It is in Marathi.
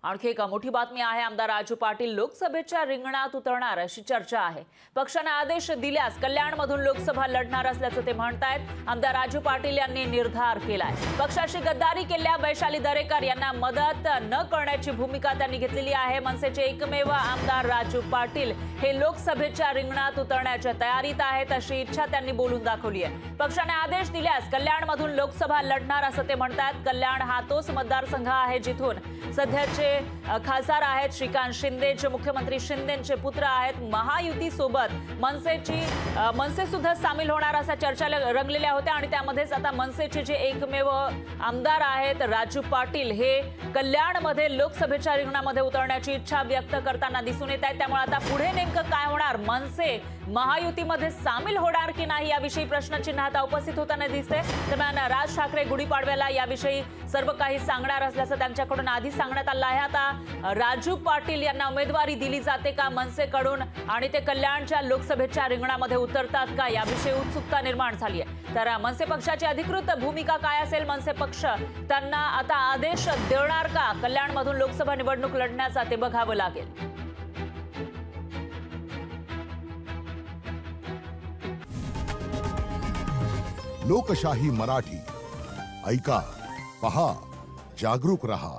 आणखी एक मोठी बातमी आहे। आमदार राजू पाटील लोकसभेच्या रिंगणात उतरणार अशी चर्चा आहे। पक्षाने आदेश दिल्यास कल्याणमधून लोकसभा लढणार असल्याचं ते म्हणतायत। आमदार राजू पाटील यांनी निर्धार केलाय। पक्षाशी गद्दारी केलेल्या वैशाली दरेकर यांना मदत न करण्याची भूमिका त्यांनी घेतलेली आहे। मनसेचे एकमेव आमदार राजू पाटील हे लोकसभेच्या रिंगणात उतरण्याच्या तयारीत आहेत अशी इच्छा त्यांनी बोलून दाखवली आहे। पक्षाने आदेश दिल्यास कल्याणमधून लोकसभा लढणार असं ते म्हणतात। कल्याण हा तोच मतदारसंघ आहे जिथून सध्याचे खासदार आहेत श्रीकांत शिंदे, जे मुख्यमंत्री शिंदेचे पुत्र आहेत। महायुती सोबत मनसे सुद्धा सामील होणार असा चर्चा रंगलेल्या होत्या आणि त्यामध्येच आता मनसेचे जे एकमेव आमदार आहेत राजू पाटील हे कल्याणमध्ये लोकसभेच्या रिंगणामध्ये उतरण्याची इच्छा व्यक्त करताना दिसून येत आहेत। त्यामुळे आता पुढे नेमकं काय होणार, मनसे महायुतीमध्ये सामील होणार की नाही याविषयी प्रश्नचिन्ह आता उपस्थित होताना दिसते। दरम्यान राज ठाकरे गुढीपाडव्याला याविषयी सर्व काही सांगणार असल्याचं त्यांच्याकडून आधी सांगण्यात आलं आहे। आता राजू पाटील यांना उमेदवारी दिली जाते का मनसेकडून आणि ते कल्याणच्या लोकसभेच्या रिंगणामध्ये उतरतात का याविषयी उत्सुकता निर्माण झाली आहे। तर मनसे पक्षाची अधिकृत भूमिका काय असेल, मनसे पक्ष त्यांना आता आदेश देणार का कल्याणमधून लोकसभा निवडणूक लढण्याचा, ते बघावं लागेल। लोकशाही मराठी ऐका, पहा, जागरूक रहा।